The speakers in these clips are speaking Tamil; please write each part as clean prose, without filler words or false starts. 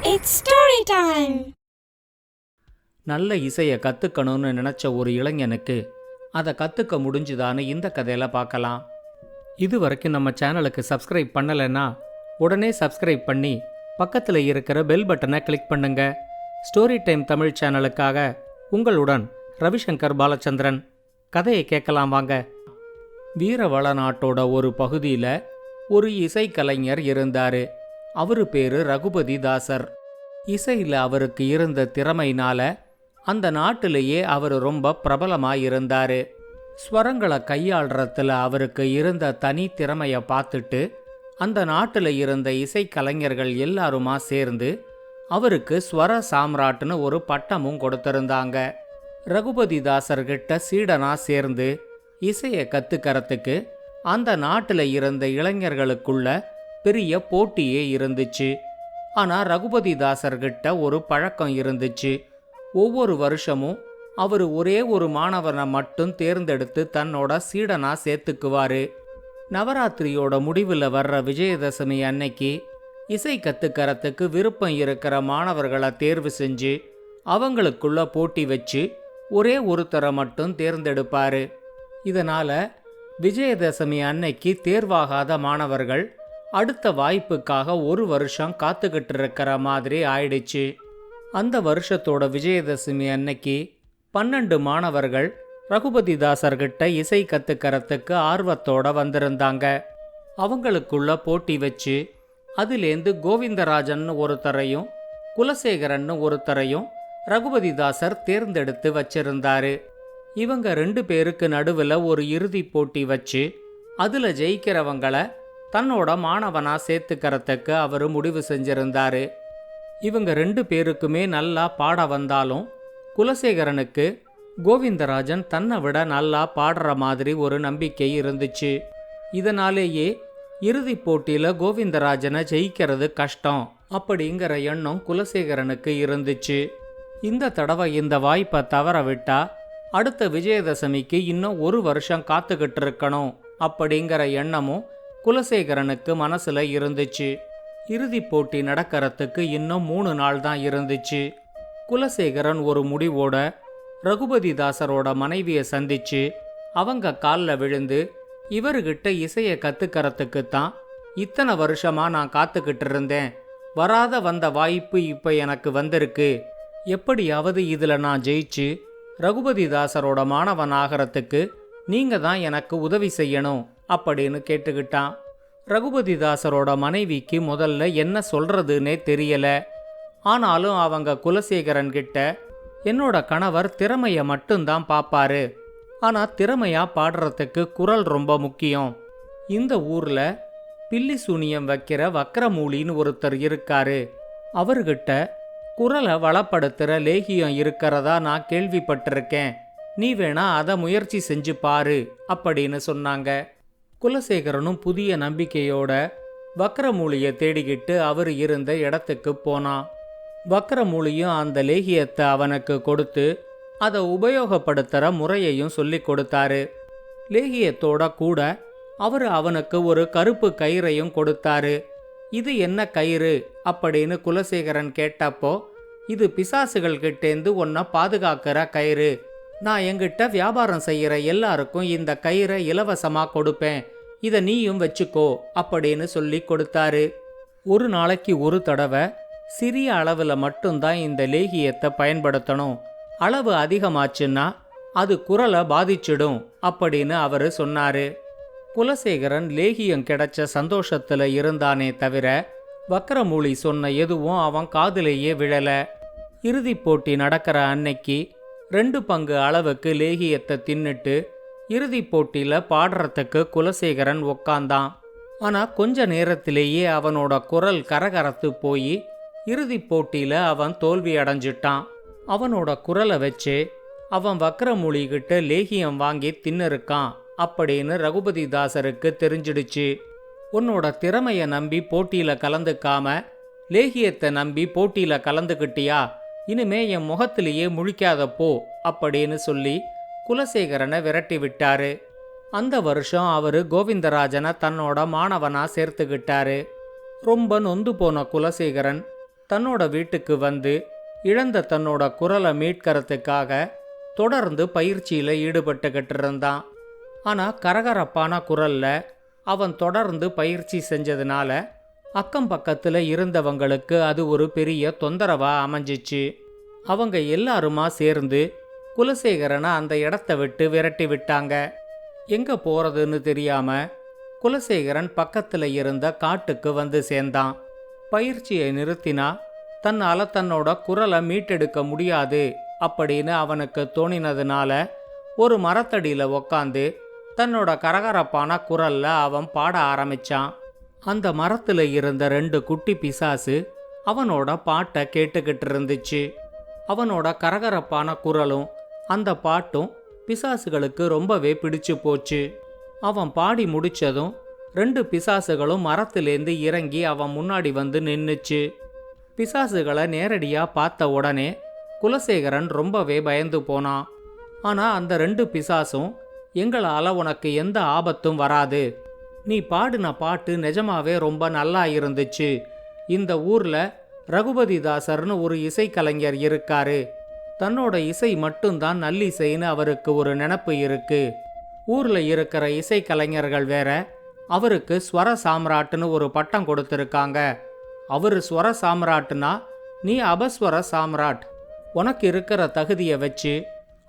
It's story time. நல்ல இசையை கற்றுக்கணும்னு நினச்ச ஒரு இளைஞனுக்கு அதை கற்றுக்க முடிஞ்சுதான்னு இந்த கதையில் பார்க்கலாம். இது வரைக்கும் நம்ம சேனலுக்கு சப்ஸ்கிரைப் பண்ணலைன்னா உடனே சப்ஸ்கிரைப் பண்ணி பக்கத்தில் இருக்கிற பெல் பட்டனை கிளிக் பண்ணுங்க. ஸ்டோரி டைம் தமிழ் சேனலுக்காக உங்களுடன் ரவிசங்கர் பாலச்சந்திரன். கதையை கேட்கலாம் வாங்க. வீரவள நாட்டோட ஒரு பகுதியில் ஒரு இசைக்கலைஞர் இருந்தார். அவரு பேரு ரகுபதி தாசர். இசையில் அவருக்கு இருந்த திறமையினால அந்த நாட்டிலேயே அவர் ரொம்ப பிரபலமாயிருந்தார். ஸ்வரங்களை கையாளுறதுல அவருக்கு இருந்த தனி திறமையை பார்த்துட்டு அந்த நாட்டில் இருந்த இசைக்கலைஞர்கள் எல்லாருமா சேர்ந்து அவருக்கு ஸ்வர சாம்ராட்னு ஒரு பட்டமும் கொடுத்திருந்தாங்க. ரகுபதி தாசர்கிட்ட சீடனா சேர்ந்து இசையை கற்றுக்கிறதுக்கு அந்த நாட்டில் இருந்த இளைஞர்களுக்குள்ள பெரிய போட்டியே இருந்துச்சு. ஆனால் ரகுபதி தாசர்கிட்ட ஒரு பழக்கம் இருந்துச்சு. ஒவ்வொரு வருஷமும் அவர் ஒரே ஒரு மாணவனை மட்டும் தேர்ந்தெடுத்து தன்னோட சீடனா சேர்த்துக்குவாரு. நவராத்திரியோட முடிவில் வர்ற விஜயதசமி அன்னைக்கு இசை கற்றுக்கிறதுக்கு விருப்பம் இருக்கிற மாணவர்களை தேர்வு செஞ்சு அவங்களுக்குள்ள போட்டி வச்சு ஒரே ஒருத்தரை மட்டும் தேர்ந்தெடுப்பாரு. இதனால விஜயதசமி அன்னைக்கு தேர்வாகாத மாணவர்கள் அடுத்த வாய்ப்புக்காக ஒரு வருஷம் காத்துக்கிட்டு இருக்கிற மாதிரி ஆயிடுச்சு. அந்த வருஷத்தோட விஜயதசமி அன்னைக்கு 12 மாணவர்கள் ரகுபதி தாசர்கிட்ட இசை கற்றுக்கிறதுக்கு ஆர்வத்தோட வந்திருந்தாங்க. அவங்களுக்குள்ள போட்டி வச்சு அதுலேருந்து கோவிந்தராஜன் ஒருத்தரையும் குலசேகரன் ஒருத்தரையும் ரகுபதி தாசர் தேர்ந்தெடுத்து வச்சிருந்தாரு. இவங்க 2 பேருக்கு நடுவில் ஒரு இறுதி போட்டி வச்சு அதில் ஜெயிக்கிறவங்கள தன்னோட மாணவனா சேர்த்துக்கிறதுக்கு அவர் முடிவு செஞ்சிருந்தாரு. இவங்க 2 பேருக்குமே நல்லா பாட வந்தாலும் குலசேகரனுக்கு கோவிந்தராஜன் தன்னை விட நல்லா பாடுற மாதிரி ஒரு நம்பிக்கை இருந்துச்சு. இதனாலேயே இறுதி போட்டியில் கோவிந்தராஜனை ஜெயிக்கிறது கஷ்டம் அப்படிங்கிற எண்ணம் குலசேகரனுக்கு இருந்துச்சு. இந்த தடவை இந்த வாய்ப்பை தவற விட்டா அடுத்த விஜயதசமிக்கு இன்னும் ஒரு வருஷம் காத்துக்கிட்டு இருக்கணும் அப்படிங்கிற எண்ணமும் குலசேகரனுக்கு மனசுல இருந்துச்சு. இறுதி போட்டி நடக்கிறதுக்கு இன்னும் 3 நாள் தான் இருந்துச்சு. குலசேகரன் ஒரு முடிவோட ரகுபதி தாசரோட மனைவியை சந்திச்சு அவங்க காலில் விழுந்து இவர்கிட்ட இசையை கற்றுக்கிறதுக்கு தான் இத்தனை வருஷமா நான் காத்துக்கிட்டு இருந்தேன். வராத வந்த வாய்ப்பு இப்போ எனக்கு வந்திருக்கு. எப்படியாவது இதில் நான் ஜெயிச்சு ரகுபதி தாசரோட மாணவன் ஆகிறதுக்கு நீங்க தான் எனக்கு உதவி செய்யணும் அப்படின்னு கேட்டுக்கிட்டான். ரகுபதி தாசரோட மனைவிக்கு முதல்ல என்ன சொல்றதுன்னே தெரியல. ஆனாலும் அவங்க குலசேகரன் கிட்ட என்னோட கணவர் திறமைய மட்டும்தான் பாப்பாரு, ஆனா திறமையா பாடுறதுக்கு குரல் ரொம்ப முக்கியம். இந்த ஊர்ல பில்லி சூனியம் வைக்கிற வக்கரமூலின்னு ஒருத்தர் இருக்காரு. அவர்கிட்ட குரலை வளப்படுத்துற லேகியம் இருக்கிறதா நான் கேள்விப்பட்டிருக்கேன். நீ வேணா அதை முயற்சி செஞ்சு பாரு அப்படின்னு சொன்னாங்க. குலசேகரனும் புதிய நம்பிக்கையோட வக்கரமூலியை தேடிக்கிட்டு அவர் இருந்த இடத்துக்கு போனான். வக்கரமூலியும் அந்த லேகியத்தை அவனுக்கு கொடுத்து அதை உபயோகப்படுத்துகிற முறையையும் சொல்லி கொடுத்தாரு. லேகியத்தோட கூட அவர் அவனுக்கு ஒரு கருப்பு கயிறையும் கொடுத்தாரு. இது என்ன கயிறு அப்படின்னு குலசேகரன் கேட்டப்போ, இது பிசாசுகள் கிட்டேந்து உன்னை பாதுகாக்கிற கயிறு. நான் என்கிட்ட வியாபாரம் செய்கிற எல்லாருக்கும் இந்த கயிறை இலவசமாக கொடுப்பேன், இதை நீயும் வச்சுக்கோ அப்படின்னு சொல்லி கொடுத்தாரு. ஒரு நாளைக்கு ஒரு தடவை சிறிய அளவில் மட்டும்தான் இந்த லேகியத்தை பயன்படுத்தணும். அளவு அதிகமாச்சுன்னா அது குரலை பாதிச்சிடும் அப்படின்னு அவர் சொன்னாரு. குலசேகரன் லேகியம் கிடைச்ச சந்தோஷத்துல இருந்தானே தவிர வக்கரமூலி சொன்ன எதுவும் அவன் காதிலேயே விழல. இறுதி போட்டி நடக்கிற அன்னைக்கு 2 பங்கு அளவுக்கு லேகியத்தை தின்னுட்டு இறுதி போட்டியில பாடுறதுக்கு குலசேகரன் உக்காந்தான். ஆனா கொஞ்ச நேரத்திலேயே அவனோட குரல் கரகரத்து போய் இறுதி போட்டியில அவன் தோல்வி அடைஞ்சிட்டான். அவனோட குரலை வச்சு அவன் வக்கரமூலி கிட்ட லேகியம் வாங்கி தின்னிருக்கான் அப்படின்னு ரகுபதி தாசருக்கு தெரிஞ்சிடுச்சு. உன்னோட திறமைய நம்பி போட்டியில கலந்துக்காம லேகியத்தை நம்பி போட்டியில கலந்துக்கிட்டியா, இனிமே என் முகத்திலேயே முழிக்காத போ அப்படின்னு சொல்லி குலசேகரனை விரட்டி விட்டாரு. அந்த வருஷம் அவரு கோவிந்தராஜனை தன்னோட மாணவனா சேர்த்துக்கிட்டாரு. ரொம்ப நொந்து போன குலசேகரன் தன்னோட வீட்டுக்கு வந்து இழந்த தன்னோட குரலை மீட்கிறதுக்காக தொடர்ந்து பயிற்சியில் ஈடுபட்டுக்கிட்டு இருந்தான். ஆனால் கரகரப்பான குரல்ல அவன் தொடர்ந்து பயிற்சி செஞ்சதுனால அக்கம் பக்கத்தில் இருந்தவங்களுக்கு அது ஒரு பெரிய தொந்தரவா அமைஞ்சிச்சு. அவங்க எல்லாருமா சேர்ந்து குலசேகரனை அந்த இடத்த விட்டு விரட்டி விட்டாங்க. எங்க போறதுன்னு தெரியாம குலசேகரன் பக்கத்துல இருந்த காட்டுக்கு வந்து சேர்ந்தான். பயிற்சியை நிறுத்தினா தன்னால தன்னோட குரலை மீட்டெடுக்க முடியாது அப்படின்னு அவனுக்கு தோணினதுனால ஒரு மரத்தடியில உக்காந்து தன்னோட கரகரப்பான குரல்ல அவன் பாட ஆரம்பிச்சான். அந்த மரத்துல இருந்த 2 குட்டி பிசாசு அவனோட பாட்டை கேட்டுக்கிட்டு இருந்துச்சு. அவனோட கரகரப்பான குரலும் அந்த பாட்டும் பிசாசுகளுக்கு ரொம்பவே பிடிச்சு போச்சு. அவன் பாடி முடிச்சதும் 2 பிசாசுகளும் மரத்திலேந்து இறங்கி அவன் முன்னாடி வந்து நின்னுச்சு. பிசாசுகளை நேரடியா பார்த்த உடனே குலசேகரன் ரொம்பவே பயந்து போனான். ஆனா அந்த 2 பிசாசும், எங்களால உனக்கு எந்த ஆபத்தும் வராது, நீ பாடின பாட்டு நிஜமாவே ரொம்ப நல்லா இருந்துச்சு, இந்த ஊர்ல ரகுபதிதாசர்னு ஒரு இசைக்கலைஞர் இருக்காரு, தன்னோட இசை மட்டும்தான் நல்லிசைன்னு அவருக்கு ஒரு நினப்பு இருக்கு, ஊர்ல இருக்கிற இசைக்கலைஞர்கள் வேற அவருக்கு ஸ்வர சாம்ராட்னு ஒரு பட்டம் கொடுத்துருக்காங்க, அவரு ஸ்வர சாம்ராட்னா நீ அபஸ்வர சாம்ராட், உனக்கு இருக்கிற தகுதியை வச்சு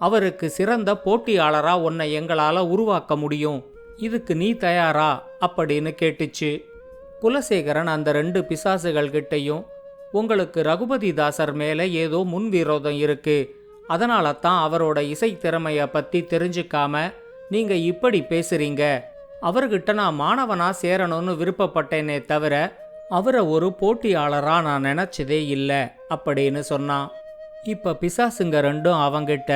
அவருக்கு சிறந்த போட்டியாளரா உன்னை எங்களால உருவாக்க முடியும், இதுக்கு நீ தயாரா அப்படின்னு கேட்டுச்சு. குலசேகரன் அந்த 2 பிசாசுகள் கிட்டையும், உங்களுக்கு ரகுபதிதாசர் மேல ஏதோ முன்விரோதம் இருக்கு, அதனால தான் அவரோட இசை திறமைய பத்தி தெரிஞ்சுக்காம நீங்க இப்படி பேசுறீங்க, அவர்கிட்ட நான் மாணவனா சேரணும்னு விருப்பப்பட்டேனே தவிர அவரை ஒரு போட்டியாளரா நான் நினைச்சதே இல்லை அப்படின்னு சொன்னான். இப்ப பிசாசுங்க 2ம் அவங்கிட்ட,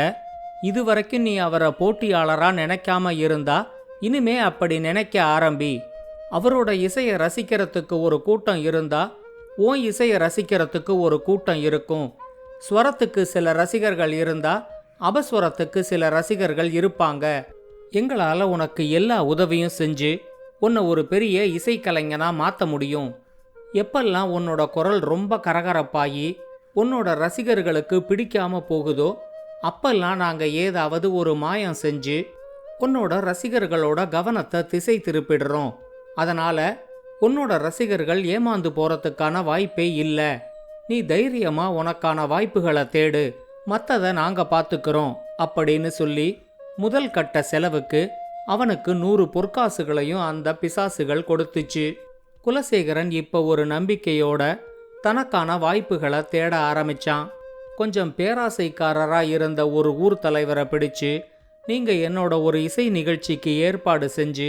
இதுவரைக்கும் நீ அவரை போட்டியாளரா நினைக்காம இருந்தா இனிமே அப்படி நினைக்க ஆரம்பி, அவரோட இசையை ரசிக்கிறதுக்கு ஒரு கூட்டம் இருந்தா உன் இசையை ரசிக்கிறதுக்கு ஒரு கூட்டம் இருக்கும், ஸ்வரத்துக்கு சில ரசிகர்கள் இருந்தா அபஸ்வரத்துக்கு சில ரசிகர்கள் இருப்பாங்க, எங்களால உனக்கு எல்லா உதவியும் செஞ்சு உன்னை ஒரு பெரிய இசைக்கலைஞனா மாற்ற முடியும், எப்பெல்லாம் உன்னோட குரல் ரொம்ப கரகரப்பாகி உன்னோட ரசிகர்களுக்கு பிடிக்காம போகுதோ அப்பெல்லாம் நாங்க ஏதாவது ஒரு மாயம் செஞ்சு உன்னோட ரசிகர்களோட கவனத்தை திசை திருப்பிடுறோம், அதனால உன்னோட ரசிகர்கள் ஏமாந்து போறதுக்கான வாய்ப்பே இல்லை, நீ தைரியமா உனக்கான வாய்ப்புகளை தேடு, மற்றதை நாங்க பார்த்துக்கிறோம் அப்படின்னு சொல்லி முதல் கட்ட செலவுக்கு அவனுக்கு 100 பொற்காசுகளையும் அந்த பிசாசுகள் கொடுத்துச்சு. குலசேகரன் இப்ப ஒரு நம்பிக்கையோட தனக்கான வாய்ப்புகளை தேட ஆரம்பிச்சான். கொஞ்சம் பேராசைக்காரரா இருந்த ஒரு ஊர் தலைவரை பிடிச்சு, நீங்க என்னோட ஒரு இசை நிகழ்ச்சிக்கு ஏற்பாடு செஞ்சு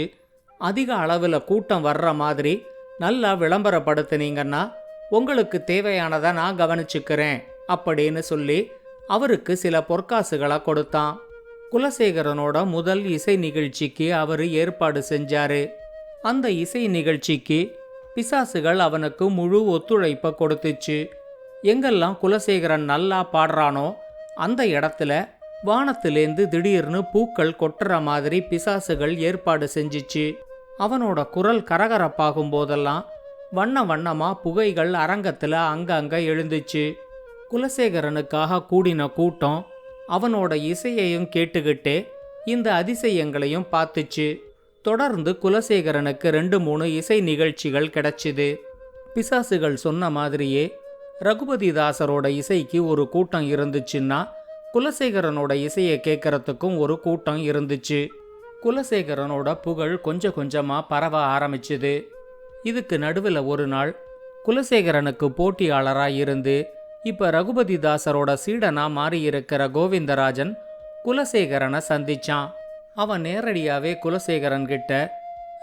அதிக அளவில் கூட்டம் வர்ற மாதிரி நல்லா விளம்பரப்படுத்தினீங்கன்னா உங்களுக்கு தேவையானதை நான் கவனிச்சுக்கிறேன் அப்படின்னு சொல்லி அவருக்கு சில பொற்காசுகளை கொடுத்தான். குலசேகரனோட முதல் இசை நிகழ்ச்சிக்கு அவர் ஏற்பாடு செஞ்சாரு. அந்த இசை நிகழ்ச்சிக்கு பிசாசுகள் அவனுக்கு முழு ஒத்துழைப்பை கொடுத்துச்சு. எங்கெல்லாம் குலசேகரன் நல்லா பாடுறானோ அந்த இடத்துல வானத்திலேந்து திடீர்னு பூக்கள் கொட்டுற மாதிரி பிசாசுகள் ஏற்பாடு செஞ்சிச்சு. அவனோட குரல் கரகரப்பாகும் போதெல்லாம் வண்ண வண்ணமா புகைகள் அரங்கத்துல அங்கங்க எழுந்துச்சு. குலசேகரனுக்காக கூடின கூட்டம் அவனோட இசையையும் கேட்டுக்கிட்டே இந்த அதிசயங்களையும் பார்த்துச்சு. தொடர்ந்து குலசேகரனுக்கு 2-3 இசை நிகழ்ச்சிகள் கிடைச்சிது. பிசாசுகள் சொன்ன மாதிரியே ரகுபதிதாசரோட இசைக்கு ஒரு கூட்டம் இருந்துச்சுன்னா குலசேகரனோட இசையை கேட்கறதுக்கும் ஒரு கூட்டம் இருந்துச்சு. குலசேகரனோட புகழ் கொஞ்சம் கொஞ்சமா பரவ ஆரம்பிச்சுது. இதுக்கு நடுவில் ஒரு நாள் குலசேகரனுக்கு போட்டியாளரா இருந்து இப்ப ரகுபதிதாசரோட சீடனா மாறி இருக்கிற கோவிந்தராஜன் குலசேகரனை சந்திச்சான். அவன் நேரடியாவே குலசேகரன் கிட்ட,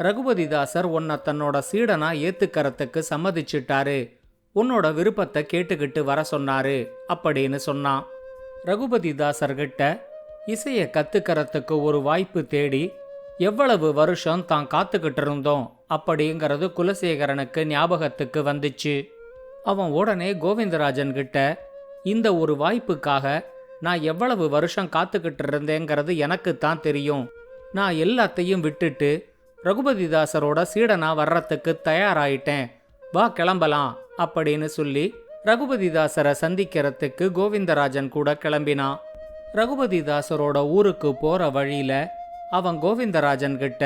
ரகுபதிதாசர் உன்னை தன்னோட சீடனா ஏத்துக்கறதுக்கு சம்மதிச்சிட்டாரு, உன்னோட விருப்பத்தை கேட்டுக்கிட்டு வர சொன்னாரு அப்படின்னு சொன்னான். ரகுபதிதாசர்கிட்ட இசையை கத்துக்கிறதுக்கு ஒரு வாய்ப்பு தேடி எவ்வளவு வருஷம் தான் காத்துக்கிட்டு இருந்தோம் அப்படிங்கிறது குலசேகரனுக்கு ஞாபகத்துக்கு வந்துச்சு. அவன் உடனே கோவிந்தராஜன் கிட்ட, இந்த ஒரு வாய்ப்புக்காக நான் எவ்வளவு வருஷம் காத்துக்கிட்டு இருந்தேங்கிறது எனக்குத்தான் தெரியும், நான் எல்லாத்தையும் விட்டுட்டு ரகுபதிதாசரோட சீடனா வர்றதுக்கு தயாராயிட்டேன், வா கிளம்பலாம் அப்படின்னு சொல்லி ரகுபதிதாசரை சந்திக்கிறதுக்கு கோவிந்தராஜன் கூட கிளம்பினான். ரகுபதிதாசரோட ஊருக்கு போற வழியில அவன் கோவிந்தராஜன் கிட்ட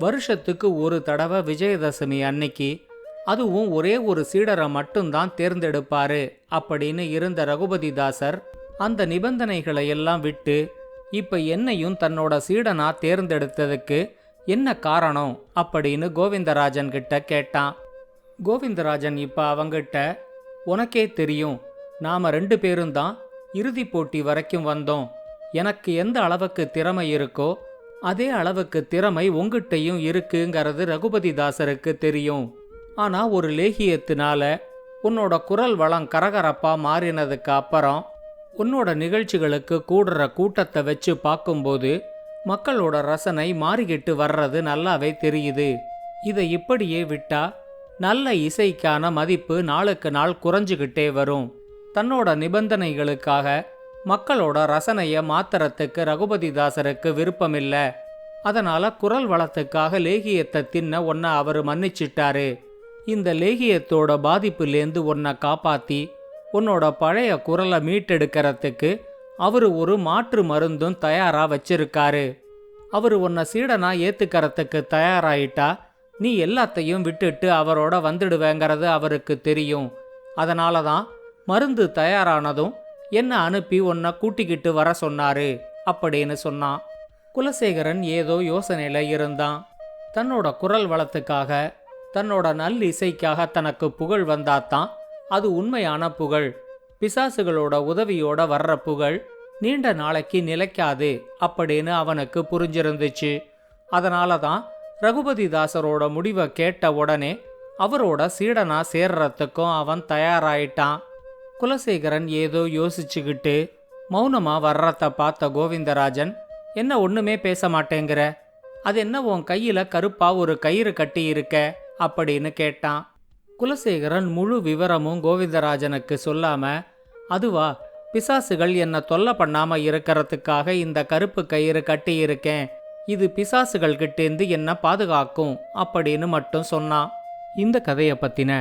வருஷத்துக்கு ஒரு தடவை விஜயதசமி அன்னைக்கு அதுவும் ஒரே ஒரு சீடரை மட்டும்தான் தேர்ந்தெடுப்பாரு அப்படின்னு இருந்த ரகுபதிதாசர் அந்த நிபந்தனைகளை எல்லாம் விட்டு இப்ப என்னையும் தன்னோட சீடனா தேர்ந்தெடுத்ததுக்கு என்ன காரணம் அப்படின்னு கோவிந்தராஜன் கிட்ட கேட்டான். கோவிந்தராஜன் இப்ப அவங்கிட்ட, உனக்கே தெரியும், நாம 2 பேரும் தான் இறுதி போட்டி வரைக்கும் வந்தோம். எனக்கு எந்த அளவுக்கு திறமை இருக்கோ அதே அளவுக்கு திறமை உங்கிட்டையும் இருக்குங்கிறது ரகுபதிதாசருக்கு தெரியும். ஆனா ஒரு லேகியத்தினால உன்னோட குரல் வளம் கரகரப்பா மாறினதுக்கு அப்புறம் உன்னோட நிகழ்ச்சிகளுக்கு கூடுற கூட்டத்தை வச்சு பார்க்கும்போது மக்களோட ரசனை மாறிக்கிட்டு வர்றது நல்லாவே தெரியுது. இதை இப்படியே விட்டா நல்ல இசைக்கான மதிப்பு நாளுக்கு நாள் குறைஞ்சுக்கிட்டே வரும். தன்னோட நிபந்தனைகளுக்காக மக்களோட ரசனைய மாத்துறதுக்கு ரகுபதிதாசருக்கு விருப்பமில்ல. அதனால குரல் வளத்துக்காக லேகியத்தை தின்ன உன்னை அவரு மன்னிச்சிட்டாரு. இந்த லேகியத்தோட பாதிப்புலேருந்து உன்னை காப்பாத்தி உன்னோட பழைய குரலை மீட்டெடுக்கிறதுக்கு அவரு ஒரு மாற்று மருந்தும் தயாரா வச்சிருக்காரு. அவரு உன்னை சீடனா ஏத்துக்கிறதுக்கு தயாராயிட்டா நீ எல்லாத்தையும் விட்டுட்டு அவரோட வந்துடுவேங்கிறது அவருக்கு தெரியும். அதனால தான் மருந்து தயாரானதும் என்ன அனுப்பி உன்னை கூட்டிக்கிட்டு வர சொன்னாரு அப்படின்னு சொன்னான். குலசேகரன் ஏதோ யோசனையில இருந்தான். தன்னோட குரல் வளத்துக்காக தன்னோட நல் இசைக்காக தனக்கு புகழ் வந்தாத்தான் அது உண்மையான புகழ். பிசாசுகளோட உதவியோட வர்ற புகழ் நீண்ட நாளைக்கு நிலைக்காது அப்படின்னு அவனுக்கு புரிஞ்சிருந்துச்சு. அதனால தான் ரகுபதிதாசரோட முடிவை கேட்ட உடனே அவரோட சீடனா சேர்றதுக்கும் அவன் தயாராயிட்டான். குலசேகரன் ஏதோ யோசிச்சுக்கிட்டு மௌனமா வர்றத பார்த்த கோவிந்தராஜன், என்ன ஒண்ணுமே பேச மாட்டேங்கிற, அது என்ன உன் கையில கருப்பா ஒரு கயிறு கட்டி இருக்க அப்படின்னு கேட்டான். குலசேகரன் முழு விவரமும் கோவிந்தராஜனுக்கு சொல்லாம, அதுவா, பிசாசுகள் என்ன தொல்லை பண்ணாம இருக்கிறதுக்காக இந்த கருப்பு கயிறு கட்டி இருக்கேன், இது பிசாசுகள் கிட்டேந்து என்ன பாதுகாக்கும் அப்படின்னு மட்டும் சொன்னான். இந்த கதையை பத்தின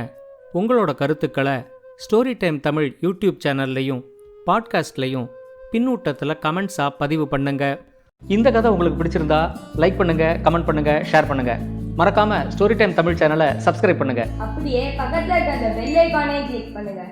உங்களோட கருத்துக்களை ஸ்டோரி டைம் தமிழ் யூடியூப் சேனல்லையும் பாட்காஸ்ட்லையும் பின்னூட்டத்தில் கமெண்ட்ஸா பதிவு பண்ணுங்க. இந்த கதை உங்களுக்கு பிடிச்சிருந்தா லைக் பண்ணுங்க, கமெண்ட் பண்ணுங்க, ஷேர் பண்ணுங்க. மறக்காம ஸ்டோரி டைம் தமிழ் சேனலை சப்ஸ்கிரைப் பண்ணுங்க. அப்படியே பக்கத்துல இருக்க அந்த பெல் ஐகானை கிளிக் பண்ணுங்க.